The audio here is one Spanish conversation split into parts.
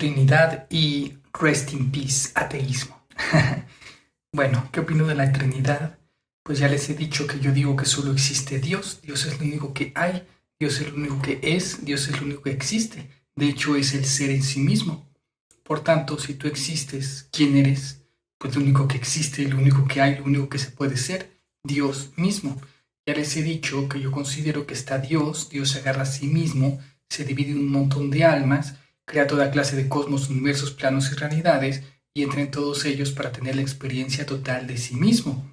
Trinidad y rest in peace, ateísmo. Bueno, ¿qué opino de la Trinidad? Pues ya les he dicho que yo digo que solo existe Dios. Dios es lo único que hay, Dios es lo único que es, Dios es lo único que existe. De hecho, es el ser en sí mismo. Por tanto, si tú existes, ¿quién eres? Pues lo único que existe, lo único que hay, lo único que se puede ser, Dios mismo. Ya les he dicho que yo considero que está Dios, Dios se agarra a sí mismo, se divide en un montón de almas, crea toda clase de cosmos, universos, planos y realidades, y entra en todos ellos para tener la experiencia total de sí mismo.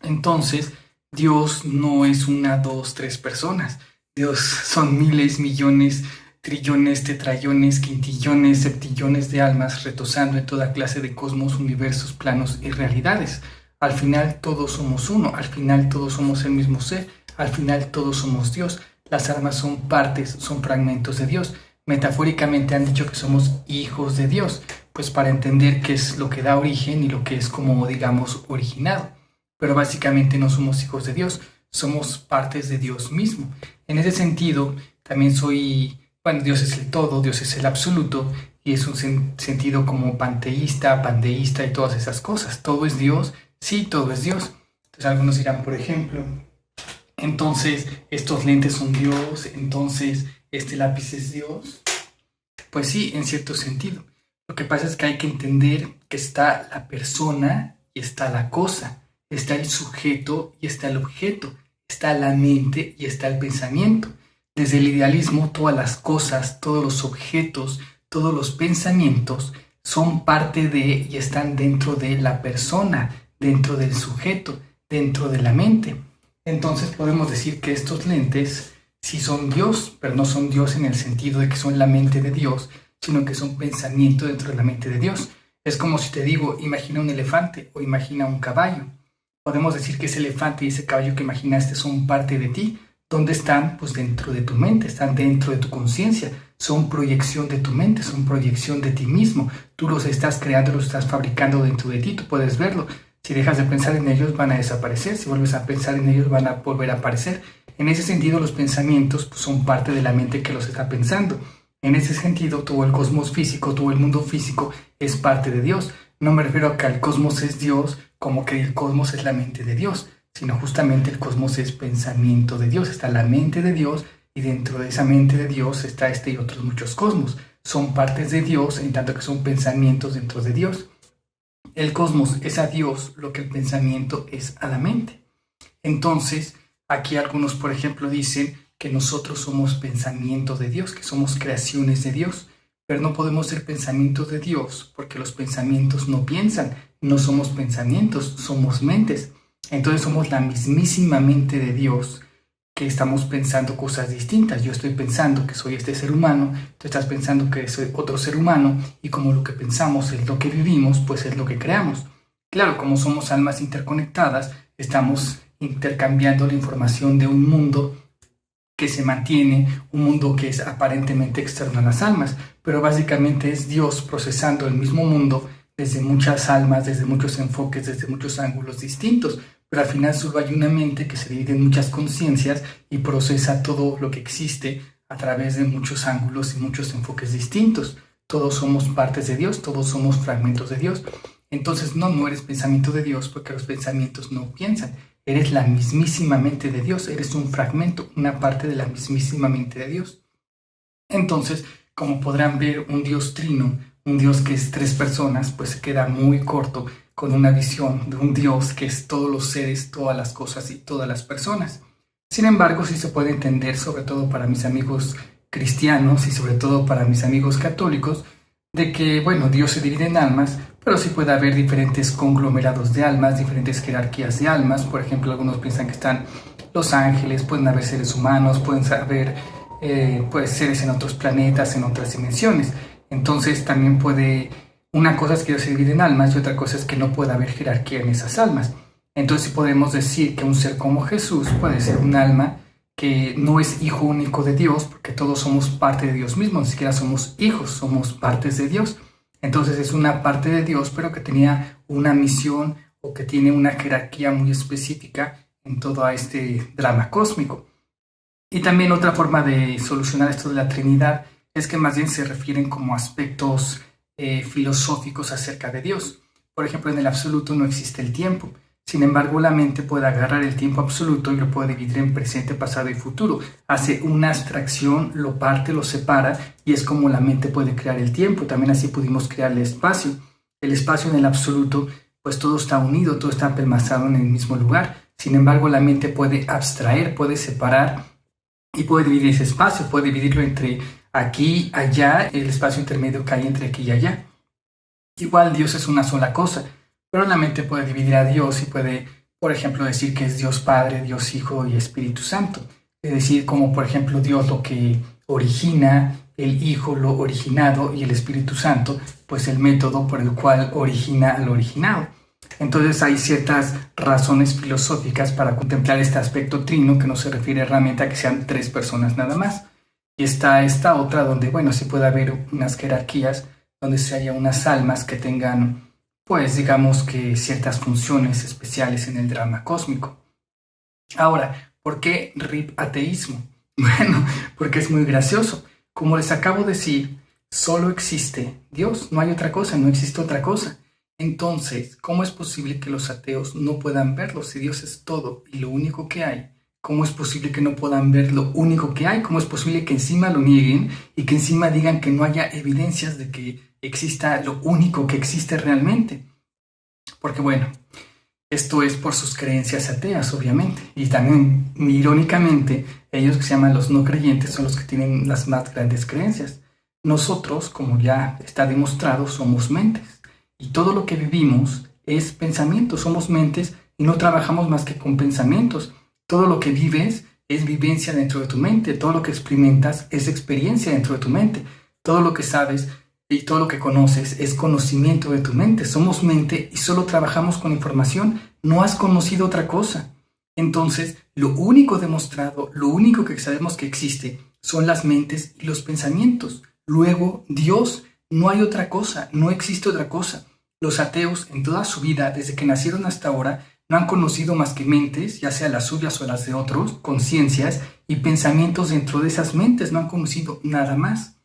Entonces, Dios no es una, dos, tres personas. Dios son miles, millones, trillones, tetrallones, quintillones, septillones de almas retosando en toda clase de cosmos, universos, planos y realidades. Al final todos somos uno, al final todos somos el mismo ser, al final todos somos Dios. Las almas son partes, son fragmentos de Dios. Metafóricamente han dicho que somos hijos de Dios, pues para entender qué es lo que da origen y lo que es como, digamos, originado. Pero básicamente no somos hijos de Dios, somos partes de Dios mismo. En ese sentido, también Dios es el todo, Dios es el absoluto, y es un sentido como panteísta, pandeísta y todas esas cosas. Todo es Dios, sí, todo es Dios. Entonces algunos dirán, por ejemplo, entonces estos lentes son Dios, entonces este lápiz es Dios. Pues sí, en cierto sentido. Lo que pasa es que hay que entender que está la persona y está la cosa, está el sujeto y está el objeto, está la mente y está el pensamiento. Desde el idealismo, todas las cosas, todos los objetos, todos los pensamientos son parte de y están dentro de la persona, dentro del sujeto, dentro de la mente. Entonces podemos decir que estos lentes sí son Dios, pero no son Dios en el sentido de que son la mente de Dios, sino que son pensamiento dentro de la mente de Dios. Es como si te digo, imagina un elefante o imagina un caballo. Podemos decir que ese elefante y ese caballo que imaginaste son parte de ti. ¿Dónde están? Pues dentro de tu mente, están dentro de tu conciencia, son proyección de tu mente, son proyección de ti mismo. Tú los estás creando, los estás fabricando dentro de ti, tú puedes verlo. Si dejas de pensar en ellos van a desaparecer, si vuelves a pensar en ellos van a volver a aparecer. En ese sentido los pensamientos pues, son parte de la mente que los está pensando. En ese sentido todo el cosmos físico, todo el mundo físico es parte de Dios. No me refiero a que el cosmos es Dios como que el cosmos es la mente de Dios, sino justamente el cosmos es pensamiento de Dios, está la mente de Dios y dentro de esa mente de Dios está este y otros muchos cosmos. Son partes de Dios en tanto que son pensamientos dentro de Dios. El cosmos es a Dios lo que el pensamiento es a la mente. Entonces, aquí algunos, por ejemplo, dicen que nosotros somos pensamiento de Dios, que somos creaciones de Dios, pero no podemos ser pensamientos de Dios porque los pensamientos no piensan, no somos pensamientos, somos mentes. Entonces somos la mismísima mente de Dios que estamos pensando cosas distintas. Yo estoy pensando que soy este ser humano, tú estás pensando que soy otro ser humano y como lo que pensamos es lo que vivimos, pues es lo que creamos. Claro, como somos almas interconectadas, estamos intercambiando la información de un mundo que se mantiene, un mundo que es aparentemente externo a las almas, pero básicamente es Dios procesando el mismo mundo desde muchas almas, desde muchos enfoques, desde muchos ángulos distintos, pero al final solo hay una mente que se divide en muchas conciencias y procesa todo lo que existe a través de muchos ángulos y muchos enfoques distintos. Todos somos partes de Dios, todos somos fragmentos de Dios. Entonces no eres pensamiento de Dios porque los pensamientos no piensan. Eres la mismísima mente de Dios, eres un fragmento, una parte de la mismísima mente de Dios. Entonces, como podrán ver, un Dios trino, un Dios que es tres personas, pues se queda muy corto con una visión de un Dios que es todos los seres, todas las cosas y todas las personas. Sin embargo, sí se puede entender, sobre todo para mis amigos cristianos y sobre todo para mis amigos católicos, de que, bueno, Dios se divide en almas, pero sí puede haber diferentes conglomerados de almas, diferentes jerarquías de almas. Por ejemplo, algunos piensan que están los ángeles, pueden haber seres humanos, pueden haber seres en otros planetas, en otras dimensiones. Entonces también una cosa es que Dios se divide en almas y otra cosa es que no puede haber jerarquía en esas almas. Entonces sí podemos decir que un ser como Jesús puede ser un alma que no es hijo único de Dios, porque todos somos parte de Dios mismo, ni siquiera somos hijos, somos partes de Dios. Entonces es una parte de Dios, pero que tenía una misión o que tiene una jerarquía muy específica en todo este drama cósmico. Y también otra forma de solucionar esto de la Trinidad es que más bien se refieren como aspectos filosóficos acerca de Dios. Por ejemplo, en el absoluto no existe el tiempo. Sin embargo, la mente puede agarrar el tiempo absoluto y lo puede dividir en presente, pasado y futuro. Hace una abstracción, lo parte, lo separa y es como la mente puede crear el tiempo. También así pudimos crear el espacio. El espacio en el absoluto, pues todo está unido, todo está empalmazado en el mismo lugar. Sin embargo, la mente puede abstraer, puede separar y puede dividir ese espacio, puede dividirlo entre aquí, allá, el espacio intermedio que hay entre aquí y allá. Igual Dios es una sola cosa, pero la mente puede dividir a Dios y puede, por ejemplo, decir que es Dios Padre, Dios Hijo y Espíritu Santo. Es decir, como por ejemplo Dios lo que origina, el Hijo lo originado y el Espíritu Santo, pues el método por el cual origina al originado. Entonces hay ciertas razones filosóficas para contemplar este aspecto trino que no se refiere realmente a que sean tres personas nada más. Y está esta otra donde, bueno, sí puede haber unas jerarquías, donde se haya unas almas que tengan, pues digamos que ciertas funciones especiales en el drama cósmico. Ahora, ¿por qué RIP ateísmo? Bueno, porque es muy gracioso. Como les acabo de decir, solo existe Dios, no hay otra cosa, no existe otra cosa. Entonces, ¿cómo es posible que los ateos no puedan verlo si Dios es todo y lo único que hay? ¿Cómo es posible que no puedan ver lo único que hay? ¿Cómo es posible que encima lo nieguen y que encima digan que no haya evidencias de que exista lo único que existe realmente? Porque bueno, esto es por sus creencias ateas, obviamente. Y también, irónicamente, ellos que se llaman los no creyentes son los que tienen las más grandes creencias. Nosotros, como ya está demostrado, somos mentes. Y todo lo que vivimos es pensamiento, somos mentes y no trabajamos más que con pensamientos. Todo lo que vives es vivencia dentro de tu mente, todo lo que experimentas es experiencia dentro de tu mente. Todo lo que sabes y todo lo que conoces es conocimiento de tu mente. Somos mente y solo trabajamos con información, no has conocido otra cosa. Entonces, lo único demostrado, lo único que sabemos que existe son las mentes y los pensamientos. Luego, Dios, no hay otra cosa, no existe otra cosa. Los ateos en toda su vida, desde que nacieron hasta ahora, no han conocido más que mentes, ya sea las suyas o las de otros, conciencias y pensamientos dentro de esas mentes, no han conocido nada más.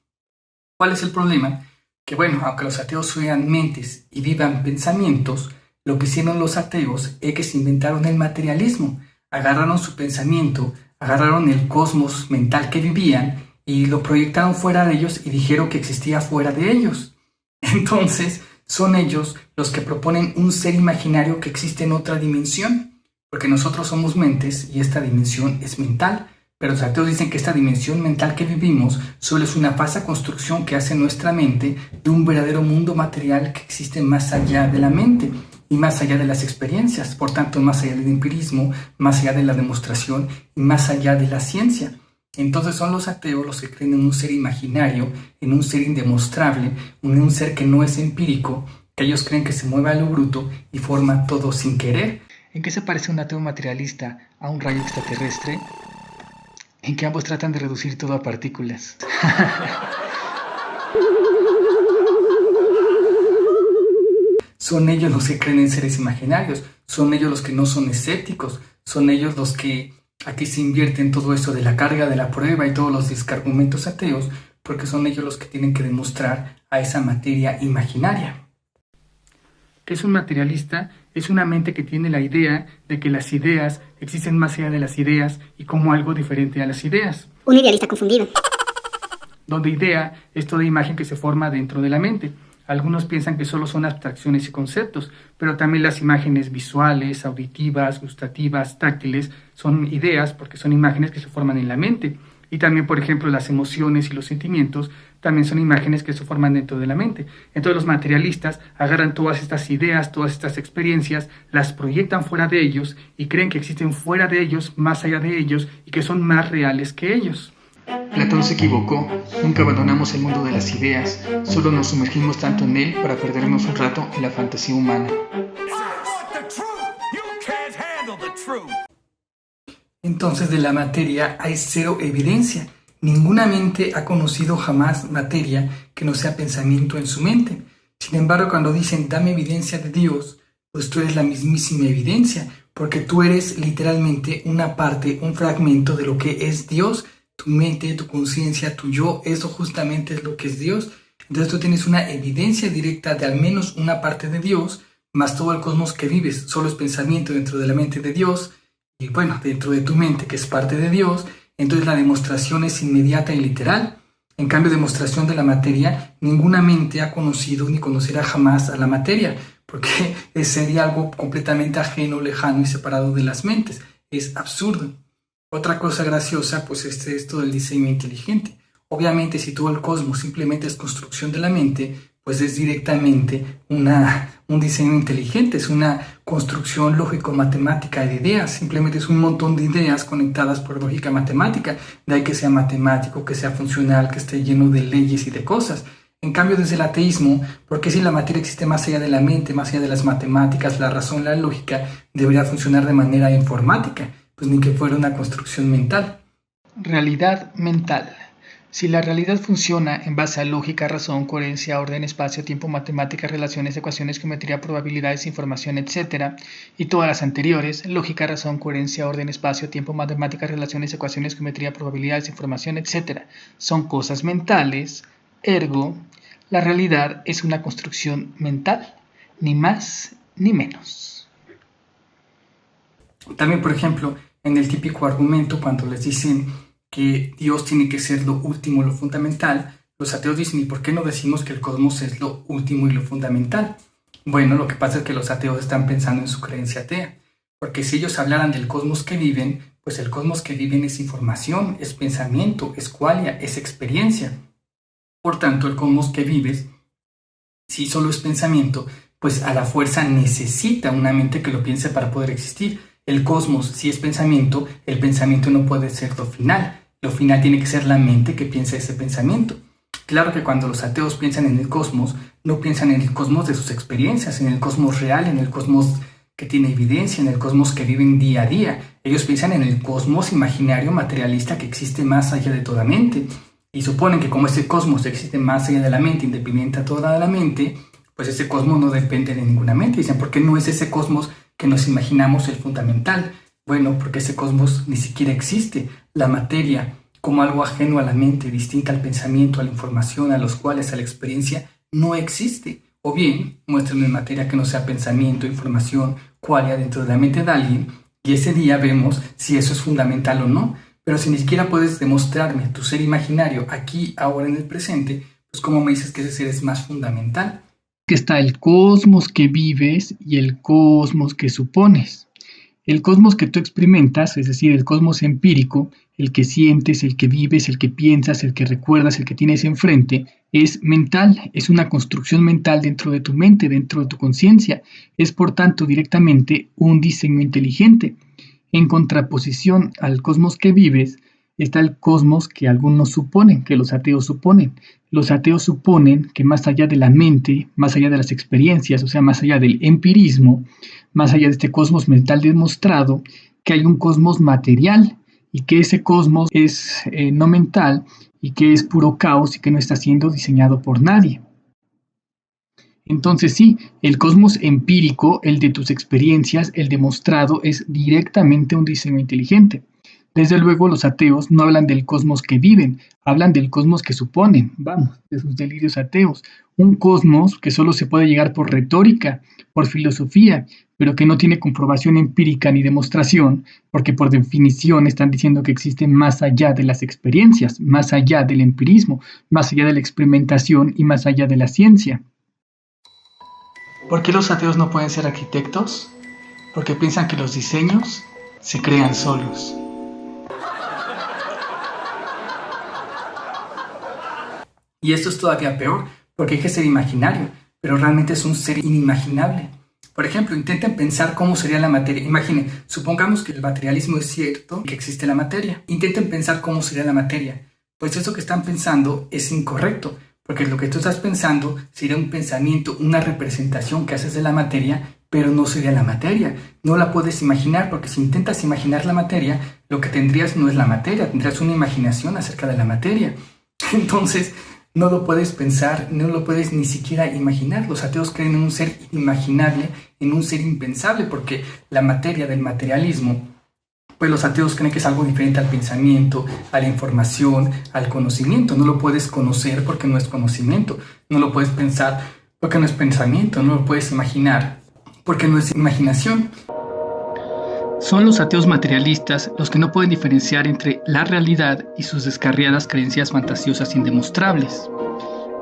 ¿Cuál es el problema? Que bueno, aunque los ateos sean mentes y vivan pensamientos, lo que hicieron los ateos es que se inventaron el materialismo, agarraron su pensamiento, agarraron el cosmos mental que vivían y lo proyectaron fuera de ellos y dijeron que existía fuera de ellos. Entonces, son ellos los que proponen un ser imaginario que existe en otra dimensión, porque nosotros somos mentes y esta dimensión es mental, pero los ateos dicen que esta dimensión mental que vivimos solo es una falsa construcción que hace nuestra mente de un verdadero mundo material que existe más allá de la mente y más allá de las experiencias, por tanto más allá del empirismo, más allá de la demostración y más allá de la ciencia. Entonces son los ateos los que creen en un ser imaginario, en un ser indemostrable, en un ser que no es empírico, que ellos creen que se mueve a lo bruto y forma todo sin querer. ¿En qué se parece un ateo materialista a un rayo extraterrestre? En que ambos tratan de reducir todo a partículas. Son ellos los que creen en seres imaginarios, son ellos los que no son escépticos, son ellos los que aquí se invierte en todo eso de la carga de la prueba y todos los descargumentos ateos, porque son ellos los que tienen que demostrar a esa materia imaginaria. ¿Qué es un materialista? Es una mente que tiene la idea de que las ideas existen más allá de las ideas y como algo diferente a las ideas. Un idealista confundido. Donde idea es toda imagen que se forma dentro de la mente. Algunos piensan que solo son abstracciones y conceptos, pero también las imágenes visuales, auditivas, gustativas, táctiles, son ideas porque son imágenes que se forman en la mente. Y también, por ejemplo, las emociones y los sentimientos también son imágenes que se forman dentro de la mente. Entonces los materialistas agarran todas estas ideas, todas estas experiencias, las proyectan fuera de ellos y creen que existen fuera de ellos, más allá de ellos y que son más reales que ellos. Platón se equivocó, nunca abandonamos el mundo de las ideas, solo nos sumergimos tanto en él para perdernos un rato en la fantasía humana. Entonces de la materia hay cero evidencia. Ninguna mente ha conocido jamás materia que no sea pensamiento en su mente. Sin embargo, cuando dicen dame evidencia de Dios, pues tú eres la mismísima evidencia, porque tú eres literalmente una parte, un fragmento de lo que es Dios. tu mente, tu conciencia, tu yo, eso justamente es lo que es Dios. Entonces tú tienes una evidencia directa de al menos una parte de Dios, más todo el cosmos que vives, solo es pensamiento dentro de la mente de Dios, y bueno, dentro de tu mente que es parte de Dios, entonces la demostración es inmediata y literal. En cambio, demostración de la materia, ninguna mente ha conocido ni conocerá jamás a la materia, porque sería algo completamente ajeno, lejano y separado de las mentes. Es absurdo. Otra cosa graciosa, pues es esto del diseño inteligente. Obviamente, si todo el cosmos simplemente es construcción de la mente, pues es directamente un diseño inteligente, es una construcción lógico-matemática de ideas, simplemente es un montón de ideas conectadas por lógica matemática, de ahí que sea matemático, que sea funcional, que esté lleno de leyes y de cosas. En cambio, desde el ateísmo, porque si la materia existe más allá de la mente, más allá de las matemáticas, la razón, la lógica, debería funcionar de manera informática, pues ni que fuera una construcción mental. Realidad mental. Si la realidad funciona en base a lógica, razón, coherencia, orden, espacio, tiempo, matemáticas, relaciones, ecuaciones, geometría, probabilidades, información, etc., y todas las anteriores, lógica, razón, coherencia, orden, espacio, tiempo, matemáticas, relaciones, ecuaciones, geometría, probabilidades, información, etc., son cosas mentales, ergo, la realidad es una construcción mental, ni más ni menos. También, por ejemplo, en el típico argumento cuando les dicen que Dios tiene que ser lo último, lo fundamental, los ateos dicen, ¿y por qué no decimos que el cosmos es lo último y lo fundamental? Bueno, lo que pasa es que los ateos están pensando en su creencia atea, porque si ellos hablaran del cosmos que viven, pues el cosmos que viven es información, es pensamiento, es qualia, es experiencia. Por tanto, el cosmos que vives, si solo es pensamiento, pues a la fuerza necesita una mente que lo piense para poder existir. El cosmos, si es pensamiento, el pensamiento no puede ser lo final. Lo final tiene que ser la mente que piensa ese pensamiento. Claro que cuando los ateos piensan en el cosmos, no piensan en el cosmos de sus experiencias, en el cosmos real, en el cosmos que tiene evidencia, en el cosmos que viven día a día. Ellos piensan en el cosmos imaginario materialista que existe más allá de toda mente. Y suponen que como ese cosmos existe más allá de la mente, independiente a toda la mente, pues ese cosmos no depende de ninguna mente. Dicen, ¿por qué no es ese cosmos que nos imaginamos el fundamental? Bueno, porque ese cosmos ni siquiera existe. La materia, como algo ajeno a la mente, distinta al pensamiento, a la información, a los cuales, a la experiencia, no existe. O bien, muéstrenme materia que no sea pensamiento, información, qualia dentro de la mente de alguien, y ese día vemos si eso es fundamental o no. Pero si ni siquiera puedes demostrarme tu ser imaginario aquí, ahora, en el presente, pues ¿cómo me dices que ese ser es más fundamental? Que está el cosmos que vives y el cosmos que supones. El cosmos que tú experimentas, es decir, el cosmos empírico, el que sientes, el que vives, el que piensas, el que recuerdas, el que tienes enfrente, es mental, es una construcción mental dentro de tu mente, dentro de tu conciencia. Es, por tanto, directamente un diseño inteligente. En contraposición al cosmos que vives, está el cosmos que algunos suponen, que los ateos suponen. Los ateos suponen que más allá de la mente, más allá de las experiencias, o sea, más allá del empirismo, más allá de este cosmos mental demostrado, que hay un cosmos material y que ese cosmos es no mental y que es puro caos y que no está siendo diseñado por nadie. Entonces sí, el cosmos empírico, el de tus experiencias, el demostrado, es directamente un diseño inteligente. Desde luego los ateos no hablan del cosmos que viven, hablan del cosmos que suponen, vamos, de sus delirios ateos. Un cosmos que solo se puede llegar por retórica, por filosofía, pero que no tiene comprobación empírica ni demostración, porque por definición están diciendo que existen más allá de las experiencias, más allá del empirismo, más allá de la experimentación y más allá de la ciencia. ¿Por qué los ateos no pueden ser arquitectos? Porque piensan que los diseños se crean solos. Y esto es todavía peor, porque hay que ser imaginario, pero realmente es un ser inimaginable. Por ejemplo, intenten pensar cómo sería la materia. Imaginen, supongamos que el materialismo es cierto, que existe la materia. Intenten pensar cómo sería la materia. Pues eso que están pensando es incorrecto, porque lo que tú estás pensando sería un pensamiento, una representación que haces de la materia, pero no sería la materia. No la puedes imaginar, porque si intentas imaginar la materia, lo que tendrías no es la materia, tendrías una imaginación acerca de la materia. Entonces, no lo puedes pensar, no lo puedes ni siquiera imaginar. Los ateos creen en un ser inimaginable, en un ser impensable, porque la materia del materialismo Pues los ateos creen que es algo diferente al pensamiento, a la información, al conocimiento. No lo puedes conocer porque no es conocimiento. No lo puedes pensar porque no es pensamiento. No lo puedes imaginar porque no es imaginación. Son los ateos materialistas los que no pueden diferenciar entre la realidad y sus descarriadas creencias fantasiosas indemostrables.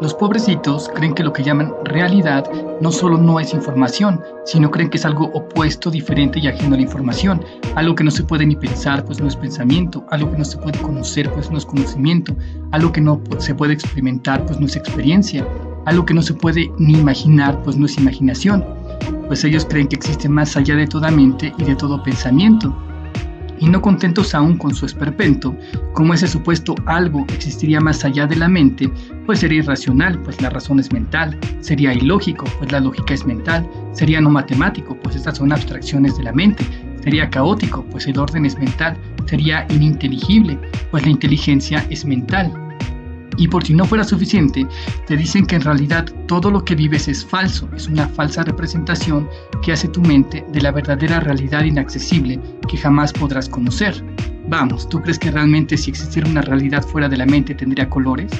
Los pobrecitos creen que lo que llaman realidad no solo no es información, sino creen que es algo opuesto, diferente y ajeno a la información. Algo que no se puede ni pensar, pues no es pensamiento. Algo que no se puede conocer, pues no es conocimiento. Algo que no se puede experimentar, pues no es experiencia. Algo que no se puede ni imaginar, pues no es imaginación. Pues ellos creen que existe más allá de toda mente y de todo pensamiento. Y no contentos aún con su esperpento, como ese supuesto algo existiría más allá de la mente, pues sería irracional, pues la razón es mental, sería ilógico, pues la lógica es mental, sería no matemático, pues estas son abstracciones de la mente, sería caótico, pues el orden es mental, sería ininteligible, pues la inteligencia es mental. Y por si no fuera suficiente, te dicen que en realidad todo lo que vives es falso, es una falsa representación que hace tu mente de la verdadera realidad inaccesible que jamás podrás conocer. Vamos, ¿tú crees que realmente si existiera una realidad fuera de la mente tendría colores?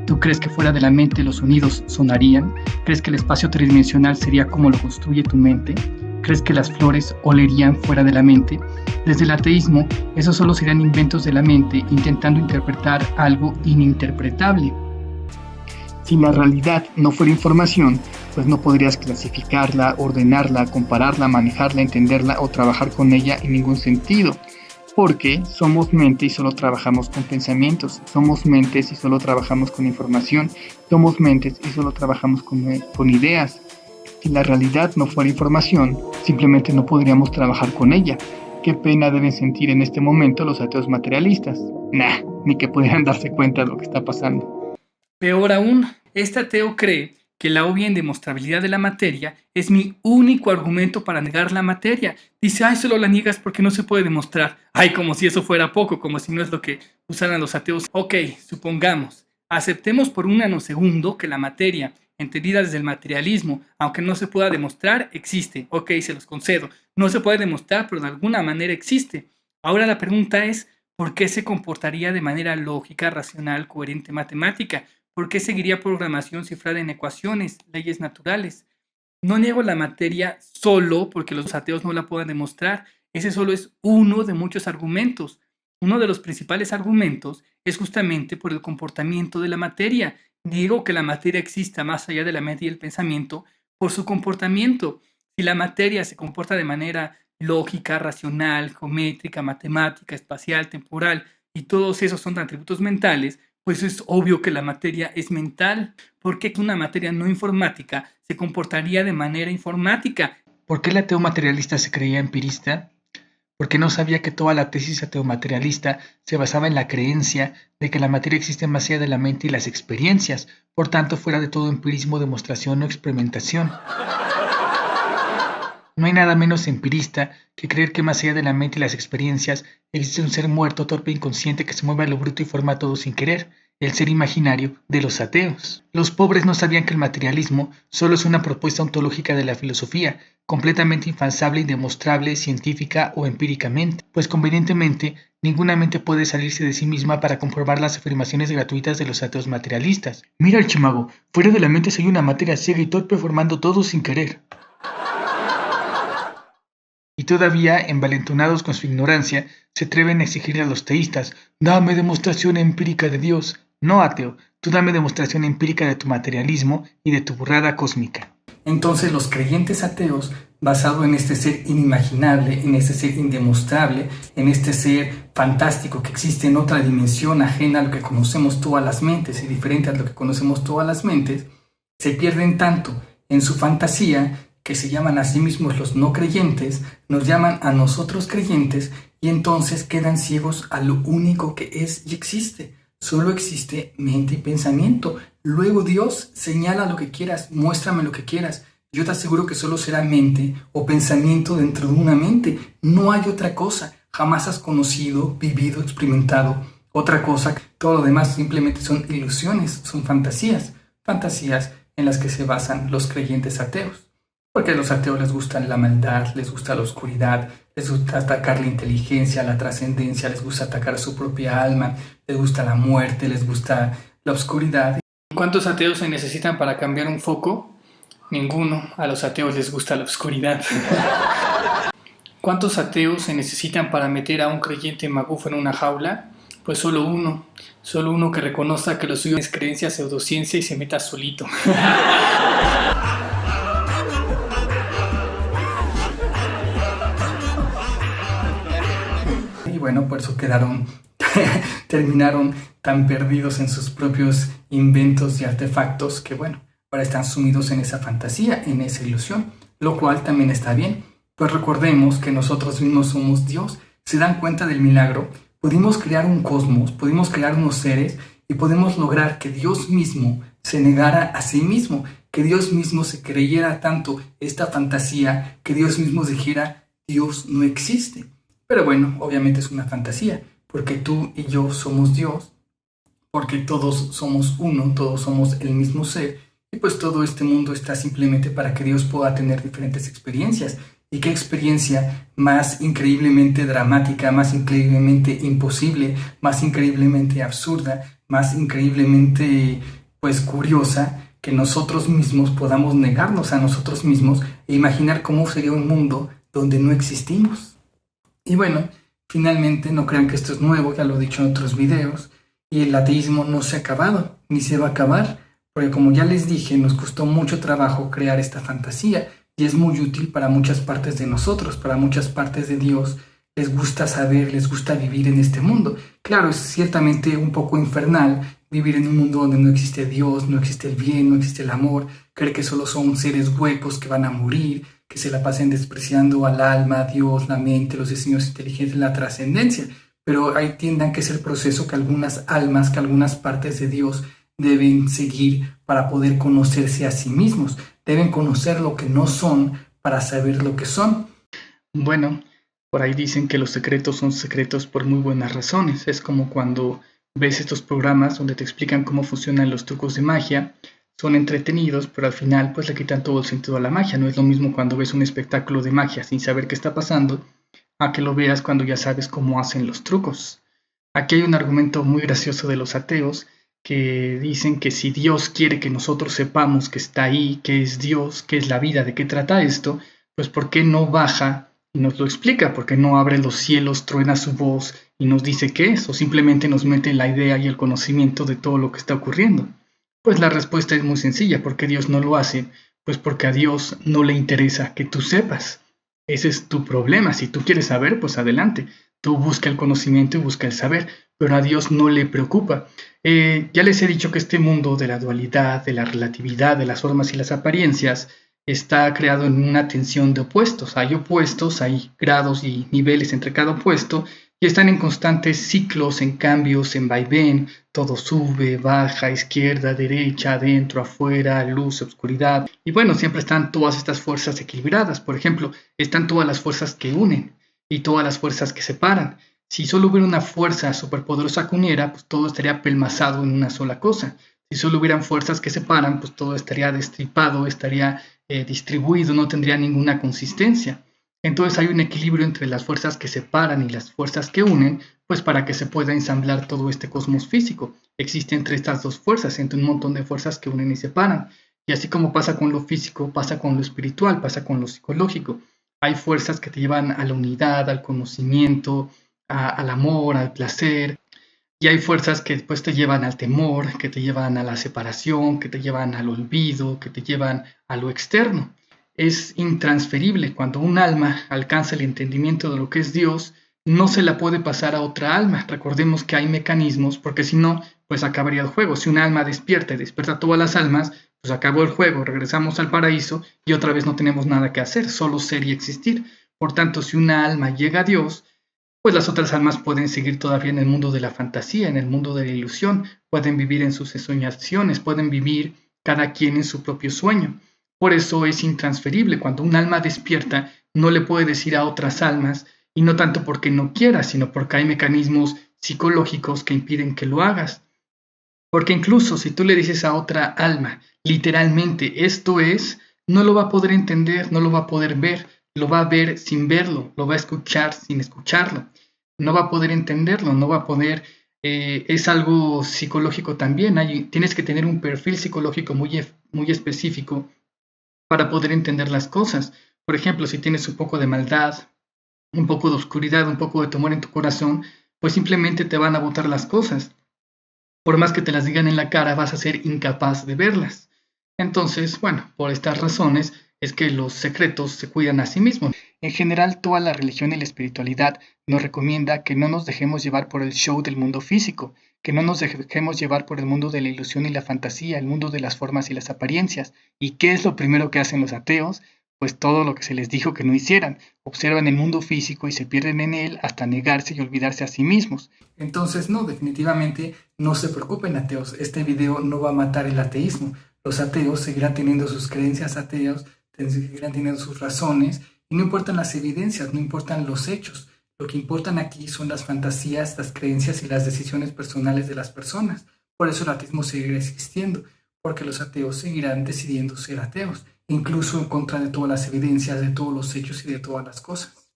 ¿Tú crees que fuera de la mente los sonidos sonarían? ¿Crees que el espacio tridimensional sería como lo construye tu mente? ¿Crees que las flores olerían fuera de la mente? Desde el ateísmo, esos solo serían inventos de la mente intentando interpretar algo ininterpretable. Si la realidad no fuera información, pues no podrías clasificarla, ordenarla, compararla, manejarla, entenderla o trabajar con ella en ningún sentido. Porque somos mente y solo trabajamos con pensamientos, somos mentes y solo trabajamos con información, somos mentes y solo trabajamos con ideas. Si la realidad no fuera información, simplemente no podríamos trabajar con ella. ¿Qué pena deben sentir en este momento los ateos materialistas? Ni que pudieran darse cuenta de lo que está pasando. Peor aún, este ateo cree que la obvia indemostrabilidad de la materia es mi único argumento para negar la materia. Dice, solo la niegas porque no se puede demostrar. Como si eso fuera poco, como si no es lo que usaran los ateos. Ok, supongamos, aceptemos por un nanosegundo que la materia, entendida desde el materialismo, aunque no se pueda demostrar, existe. Ok, se los concedo. No se puede demostrar, pero de alguna manera existe. Ahora la pregunta es, ¿por qué se comportaría de manera lógica, racional, coherente, matemática? ¿Por qué seguiría programación cifrada en ecuaciones, leyes naturales? No niego la materia solo porque los ateos no la puedan demostrar. Ese solo es uno de muchos argumentos. Uno de los principales argumentos es justamente por el comportamiento de la materia. Digo que la materia exista más allá de la mente y el pensamiento por su comportamiento. Si la materia se comporta de manera lógica, racional, geométrica, matemática, espacial, temporal, y todos esos son atributos mentales, pues es obvio que la materia es mental. ¿Por qué una materia no informática se comportaría de manera informática? ¿Por qué el ateo materialista se creía empirista? Porque no sabía que toda la tesis ateo-materialista se basaba en la creencia de que la materia existe más allá de la mente y las experiencias, por tanto fuera de todo empirismo, demostración o experimentación. No hay nada menos empirista que creer que más allá de la mente y las experiencias existe un ser muerto, torpe e inconsciente que se mueve a lo bruto y forma todo sin querer, el ser imaginario de los ateos. Los pobres no sabían que el materialismo solo es una propuesta ontológica de la filosofía, completamente infansable, indemostrable, científica o empíricamente, pues convenientemente ninguna mente puede salirse de sí misma para comprobar las afirmaciones gratuitas de los ateos materialistas. Mira el chimago, fuera de la mente soy una materia ciega y torpe formando todo sin querer. Y todavía, envalentonados con su ignorancia, se atreven a exigirle a los teístas, dame demostración empírica de Dios. No, ateo, tú dame demostración empírica de tu materialismo y de tu burrada cósmica. Entonces los creyentes ateos, basado en este ser inimaginable, en este ser indemostrable, en este ser fantástico que existe en otra dimensión ajena a lo que conocemos todas las mentes y diferente a lo que conocemos todas las mentes, se pierden tanto en su fantasía que se llaman a sí mismos los no creyentes, nos llaman a nosotros creyentes y entonces quedan ciegos a lo único que es y existe. Solo existe mente y pensamiento. Luego Dios señala lo que quieras, muéstrame lo que quieras. Yo te aseguro que solo será mente o pensamiento dentro de una mente. No hay otra cosa. Jamás has conocido, vivido, experimentado otra cosa. Todo lo demás simplemente son ilusiones, son fantasías. Fantasías en las que se basan los creyentes ateos. Porque a los ateos les gusta la maldad, les gusta la oscuridad, les gusta atacar la inteligencia, la trascendencia, les gusta atacar su propia alma, les gusta la muerte, les gusta la oscuridad. ¿Cuántos ateos se necesitan para cambiar un foco? Ninguno. A los ateos les gusta la oscuridad. ¿Cuántos ateos se necesitan para meter a un creyente magufo en una jaula? Pues solo uno que reconozca que lo suyo es creencia, pseudociencia y se meta solito. Y bueno, por eso terminaron tan perdidos en sus propios inventos y artefactos que bueno, ahora están sumidos en esa fantasía, en esa ilusión, lo cual también está bien. Pues recordemos que nosotros mismos somos Dios. ¿Se dan cuenta del milagro? Pudimos crear un cosmos, pudimos crear unos seres y podemos lograr que Dios mismo se negara a sí mismo, que Dios mismo se creyera tanto esta fantasía, que Dios mismo dijera, Dios no existe. Pero bueno, obviamente es una fantasía, porque tú y yo somos Dios, porque todos somos uno, todos somos el mismo ser, y pues todo este mundo está simplemente para que Dios pueda tener diferentes experiencias. Y qué experiencia más increíblemente dramática, más increíblemente imposible, más increíblemente absurda, más increíblemente pues curiosa, que nosotros mismos podamos negarnos a nosotros mismos e imaginar cómo sería un mundo donde no existimos. Y bueno, finalmente no crean que esto es nuevo, ya lo he dicho en otros videos, y el ateísmo no se ha acabado, ni se va a acabar, porque como ya les dije, nos costó mucho trabajo crear esta fantasía, y es muy útil para muchas partes de nosotros, para muchas partes de Dios. Les gusta saber, les gusta vivir en este mundo. Claro, es ciertamente un poco infernal vivir en un mundo donde no existe Dios, no existe el bien, no existe el amor, creer que solo son seres huecos que van a morir, que se la pasen despreciando al alma, a Dios, la mente, los diseños inteligentes, la trascendencia. Pero ahí entiendan que es el proceso que algunas almas, que algunas partes de Dios deben seguir para poder conocerse a sí mismos. Deben conocer lo que no son para saber lo que son. Bueno, por ahí dicen que los secretos son secretos por muy buenas razones. Es como cuando ves estos programas donde te explican cómo funcionan los trucos de magia. Son entretenidos, pero al final pues le quitan todo el sentido a la magia. No es lo mismo cuando ves un espectáculo de magia sin saber qué está pasando, a que lo veas cuando ya sabes cómo hacen los trucos. Aquí hay un argumento muy gracioso de los ateos, que dicen que si Dios quiere que nosotros sepamos que está ahí, que es Dios, que es la vida, de qué trata esto, pues ¿por qué no baja y nos lo explica? ¿Por qué no abre los cielos, truena su voz y nos dice qué es? ¿O simplemente nos mete la idea y el conocimiento de todo lo que está ocurriendo? Pues la respuesta es muy sencilla. ¿Por qué Dios no lo hace? Pues porque a Dios no le interesa que tú sepas. Ese es tu problema. Si tú quieres saber, pues adelante. Tú busca el conocimiento y busca el saber, pero a Dios no le preocupa. Ya les he dicho que este mundo de la dualidad, de la relatividad, de las formas y las apariencias, está creado en una tensión de opuestos. Hay opuestos, hay grados y niveles entre cada opuesto, y están en constantes ciclos, en cambios, en vaivén. Todo sube, baja, izquierda, derecha, adentro, afuera, luz, oscuridad. Y bueno, siempre están todas estas fuerzas equilibradas. Por ejemplo, están todas las fuerzas que unen y todas las fuerzas que separan. Si solo hubiera una fuerza superpoderosa que uniera, pues todo estaría pelmazado en una sola cosa. Si solo hubieran fuerzas que separan, pues todo estaría destripado, estaría distribuido, no tendría ninguna consistencia. Entonces hay un equilibrio entre las fuerzas que separan y las fuerzas que unen, pues para que se pueda ensamblar todo este cosmos físico. Existe entre estas dos fuerzas, entre un montón de fuerzas que unen y separan. Y así como pasa con lo físico, pasa con lo espiritual, pasa con lo psicológico. Hay fuerzas que te llevan a la unidad, al conocimiento, al amor, al placer. Y hay fuerzas que después te llevan al temor, que te llevan a la separación, que te llevan al olvido, que te llevan a lo externo. Es intransferible. Cuando un alma alcanza el entendimiento de lo que es Dios, no se la puede pasar a otra alma. Recordemos que hay mecanismos, porque si no, pues acabaría el juego. Si un alma despierta y despierta a todas las almas, pues acabó el juego, regresamos al paraíso y otra vez no tenemos nada que hacer, solo ser y existir. Por tanto, si una alma llega a Dios, pues las otras almas pueden seguir todavía en el mundo de la fantasía, en el mundo de la ilusión, pueden vivir en sus ensoñaciones, pueden vivir cada quien en su propio sueño. Por eso es intransferible. Cuando un alma despierta, no le puede decir a otras almas, y no tanto porque no quiera, sino porque hay mecanismos psicológicos que impiden que lo hagas. Porque incluso si tú le dices a otra alma, literalmente, esto es, no lo va a poder entender, no lo va a poder ver, lo va a ver sin verlo, lo va a escuchar sin escucharlo, no va a poder entenderlo, no va a poder, es algo psicológico también, tienes que tener un perfil psicológico muy específico para poder entender las cosas. Por ejemplo, si tienes un poco de maldad, un poco de oscuridad, un poco de temor en tu corazón, pues simplemente te van a botar las cosas. Por más que te las digan en la cara, vas a ser incapaz de verlas. Entonces, bueno, por estas razones es que los secretos se cuidan a sí mismos. En general, toda la religión y la espiritualidad nos recomienda que no nos dejemos llevar por el show del mundo físico, que no nos dejemos llevar por el mundo de la ilusión y la fantasía, el mundo de las formas y las apariencias. ¿Y qué es lo primero que hacen los ateos? Pues todo lo que se les dijo que no hicieran. Observan el mundo físico y se pierden en él hasta negarse y olvidarse a sí mismos. Entonces, no, definitivamente no se preocupen ateos, este video no va a matar el ateísmo. Los ateos seguirán teniendo sus creencias ateos, seguirán teniendo sus razones, y no importan las evidencias, no importan los hechos. Lo que importan aquí son las fantasías, las creencias y las decisiones personales de las personas. Por eso el ateísmo seguirá existiendo, porque los ateos seguirán decidiendo ser ateos, incluso en contra de todas las evidencias, de todos los hechos y de todas las cosas.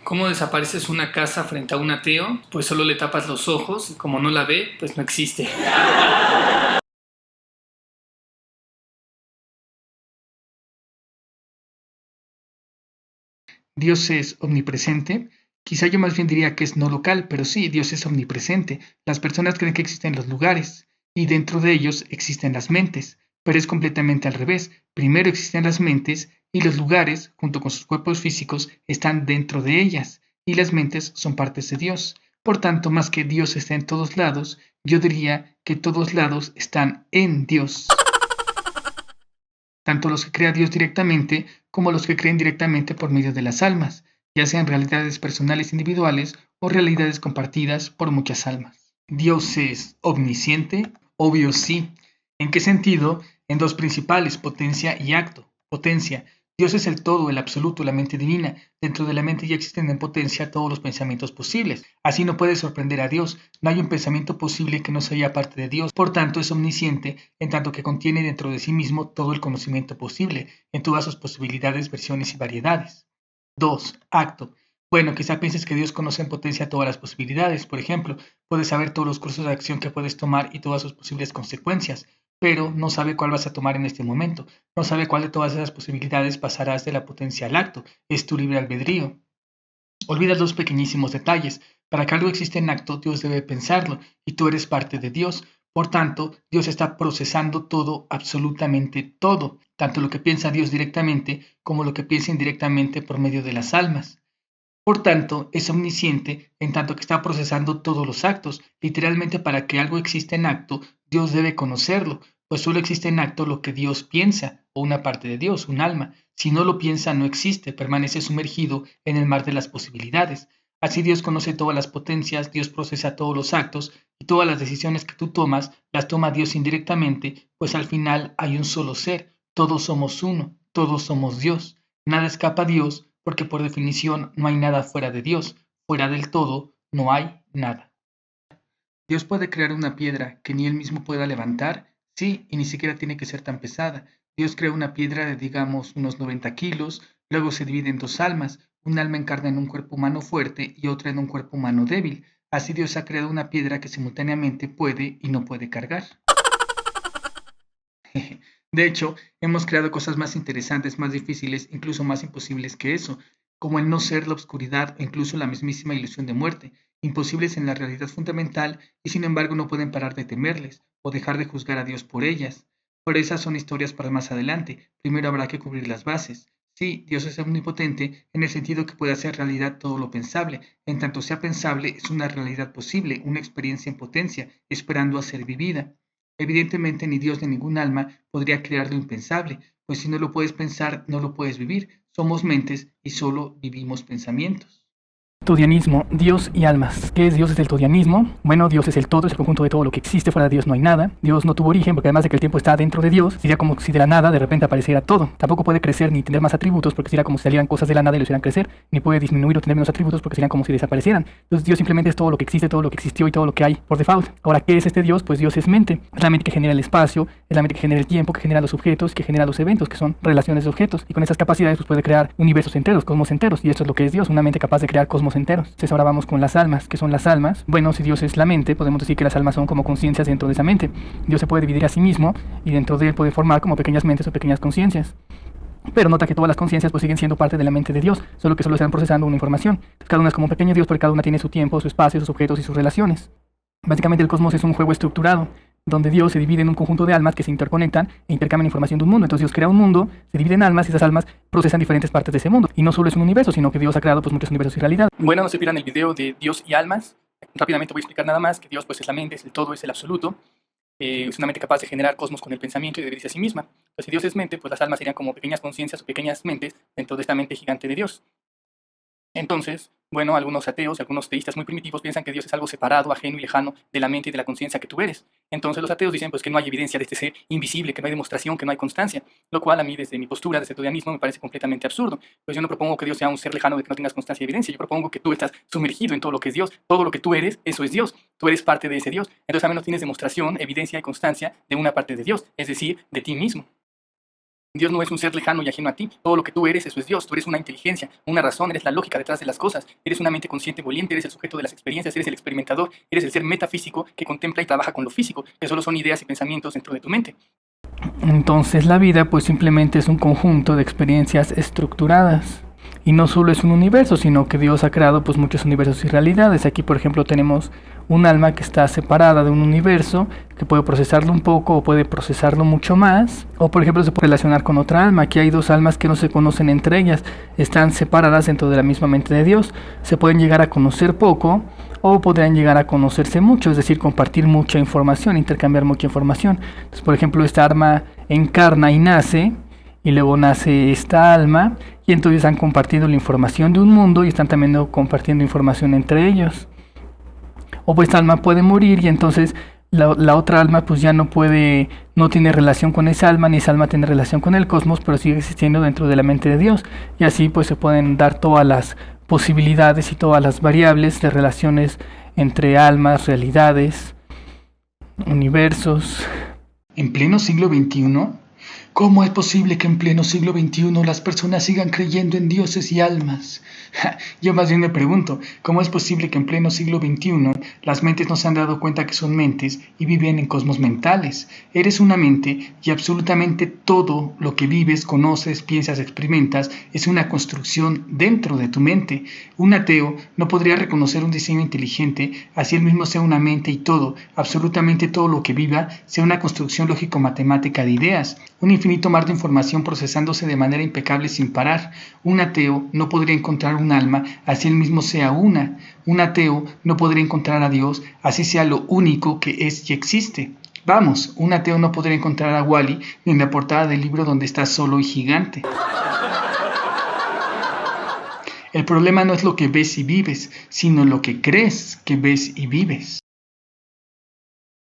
¿Cómo desapareces una casa frente a un ateo? Pues solo le tapas los ojos y como no la ve, pues no existe. Dios es omnipresente. Quizá yo más bien diría que es no local, pero sí, Dios es omnipresente. Las personas creen que existen los lugares y dentro de ellos existen las mentes, pero es completamente al revés. Primero existen las mentes y los lugares, junto con sus cuerpos físicos, están dentro de ellas y las mentes son partes de Dios. Por tanto, más que Dios esté en todos lados, yo diría que todos lados están en Dios. Tanto los que crea Dios directamente como los que creen directamente por medio de las almas, ya sean realidades personales individuales o realidades compartidas por muchas almas. ¿Dios es omnisciente? Obvio sí. ¿En qué sentido? En dos principales, potencia y acto. Potencia. Dios es el todo, el absoluto, la mente divina. Dentro de la mente ya existen en potencia todos los pensamientos posibles. Así no puede sorprender a Dios. No hay un pensamiento posible que no sea parte de Dios. Por tanto, es omnisciente, en tanto que contiene dentro de sí mismo todo el conocimiento posible, en todas sus posibilidades, versiones y variedades. 2. Acto. Bueno, quizá pienses que Dios conoce en potencia todas las posibilidades. Por ejemplo, puede saber todos los cursos de acción que puedes tomar y todas sus posibles consecuencias, pero no sabe cuál vas a tomar en este momento. No sabe cuál de todas esas posibilidades pasarás de la potencia al acto. Es tu libre albedrío. Olvidas dos pequeñísimos detalles. Para que algo exista en acto, Dios debe pensarlo, y tú eres parte de Dios. Por tanto, Dios está procesando todo, absolutamente todo, tanto lo que piensa Dios directamente como lo que piensa indirectamente por medio de las almas. Por tanto, es omnisciente en tanto que está procesando todos los actos. Literalmente, para que algo exista en acto, Dios debe conocerlo, pues solo existe en acto lo que Dios piensa, o una parte de Dios, un alma. Si no lo piensa, no existe, permanece sumergido en el mar de las posibilidades. Así Dios conoce todas las potencias, Dios procesa todos los actos, y todas las decisiones que tú tomas, las toma Dios indirectamente, pues al final hay un solo ser, todos somos uno, todos somos Dios. Nada escapa a Dios, porque por definición no hay nada fuera de Dios, fuera del todo no hay nada. ¿Dios puede crear una piedra que ni él mismo pueda levantar? Sí, y ni siquiera tiene que ser tan pesada. Dios crea una piedra de, digamos, unos 90 kilos, luego se divide en dos almas, un alma encarna en un cuerpo humano fuerte y otra en un cuerpo humano débil. Así Dios ha creado una piedra que simultáneamente puede y no puede cargar. De hecho, hemos creado cosas más interesantes, más difíciles, incluso más imposibles que eso, como el no ser, la oscuridad o incluso la mismísima ilusión de muerte, imposibles en la realidad fundamental y sin embargo no pueden parar de temerles o dejar de juzgar a Dios por ellas. Pero esas son historias para más adelante, primero habrá que cubrir las bases. Sí, Dios es omnipotente en el sentido que puede hacer realidad todo lo pensable, en tanto sea pensable es una realidad posible, una experiencia en potencia, esperando a ser vivida. Evidentemente ni Dios ni ningún alma podría crear lo impensable, pues si no lo puedes pensar, no lo puedes vivir. Somos mentes y solo vivimos pensamientos. Todianismo, Dios y almas. ¿Qué es Dios? Es el todianismo. Bueno, Dios es el todo, es el conjunto de todo lo que existe. Fuera de Dios no hay nada. Dios no tuvo origen, porque además de que el tiempo está dentro de Dios, sería como si de la nada de repente apareciera todo. Tampoco puede crecer ni tener más atributos, porque sería como si salieran cosas de la nada y lo hicieran crecer. Ni puede disminuir o tener menos atributos, porque serían como si desaparecieran. Entonces Dios simplemente es todo lo que existe, todo lo que existió y todo lo que hay por default. Ahora, ¿qué es este Dios? Pues Dios es mente. Es la mente que genera el espacio, es la mente que genera el tiempo, que genera los objetos, que genera los eventos, que son relaciones de objetos. Y con esas capacidades pues puede crear universos enteros, cosmos enteros. Y esto es lo que es Dios, una mente capaz de crear cosmos enteros. Entonces ahora vamos con las almas. ¿Qué son las almas? Bueno, si Dios es la mente, podemos decir que las almas son como conciencias dentro de esa mente. Dios se puede dividir a sí mismo y dentro de él puede formar como pequeñas mentes o pequeñas conciencias. Pero nota que todas las conciencias pues siguen siendo parte de la mente de Dios, solo que solo están procesando una información. Entonces, cada una es como un pequeño Dios, porque cada una tiene su tiempo, su espacio, sus objetos y sus relaciones. Básicamente el cosmos es un juego estructurado, donde Dios se divide en un conjunto de almas que se interconectan e intercambian información de un mundo. Entonces Dios crea un mundo, se divide en almas y esas almas procesan diferentes partes de ese mundo. Y no solo es un universo, sino que Dios ha creado pues muchos universos y realidades. Bueno, no se pierdan el video de Dios y almas. Rápidamente voy a explicar nada más que Dios pues es la mente, es el todo, es el absoluto. Es una mente capaz de generar cosmos con el pensamiento y de dividirse a sí misma. Entonces si Dios es mente, pues las almas serían como pequeñas conciencias o pequeñas mentes dentro de esta mente gigante de Dios. Entonces, bueno, algunos ateos y algunos teístas muy primitivos piensan que Dios es algo separado, ajeno y lejano de la mente y de la conciencia que tú eres. Entonces los ateos dicen pues que no hay evidencia de este ser invisible, que no hay demostración, que no hay constancia, lo cual a mí desde mi postura, desde el todianismo, me parece completamente absurdo. Pues yo no propongo que Dios sea un ser lejano de que no tengas constancia y evidencia, yo propongo que tú estás sumergido en todo lo que es Dios, todo lo que tú eres, eso es Dios, tú eres parte de ese Dios. Entonces al menos tienes demostración, evidencia y constancia de una parte de Dios, es decir, de ti mismo. Dios no es un ser lejano y ajeno a ti. Todo lo que tú eres, eso es Dios. Tú eres una inteligencia, una razón, eres la lógica detrás de las cosas. Eres una mente consciente, volante, eres el sujeto de las experiencias, eres el experimentador, eres el ser metafísico que contempla y trabaja con lo físico, que solo son ideas y pensamientos dentro de tu mente. Entonces la vida pues simplemente es un conjunto de experiencias estructuradas. Y no solo es un universo, sino que Dios ha creado pues muchos universos y realidades. Aquí, por ejemplo, tenemos un alma que está separada de un universo, que puede procesarlo un poco o puede procesarlo mucho más. O, por ejemplo, se puede relacionar con otra alma. Aquí hay dos almas que no se conocen entre ellas. Están separadas dentro de la misma mente de Dios. Se pueden llegar a conocer poco o podrían llegar a conocerse mucho, es decir, compartir mucha información, intercambiar mucha información. Entonces, por ejemplo, esta alma encarna y nace, y luego nace esta alma, y entonces están compartiendo la información de un mundo y están también compartiendo información entre ellos. O pues esta alma puede morir y entonces la otra alma pues ya no tiene relación con esa alma, ni esa alma tiene relación con el cosmos, pero sigue existiendo dentro de la mente de Dios. Y así pues se pueden dar todas las posibilidades y todas las variables de relaciones entre almas, realidades, universos. ¿En pleno siglo XXI? ¿Cómo es posible que en pleno siglo XXI las personas sigan creyendo en dioses y almas? Yo más bien me pregunto, ¿cómo es posible que en pleno siglo XXI las mentes no se han dado cuenta que son mentes y viven en cosmos mentales? Eres una mente y absolutamente todo lo que vives, conoces, piensas, experimentas es una construcción dentro de tu mente. Un ateo no podría reconocer un diseño inteligente, así él mismo sea una mente y todo, absolutamente todo lo que viva, sea una construcción lógico-matemática de ideas. Un infinito mar de información procesándose de manera impecable sin parar. Un ateo no podría encontrar un alma, así él mismo sea una. Un ateo no podría encontrar a Dios, así sea lo único que es y existe. Vamos, un ateo no podría encontrar a Wally ni en la portada del libro donde está solo y gigante. El problema no es lo que ves y vives, sino lo que crees que ves y vives.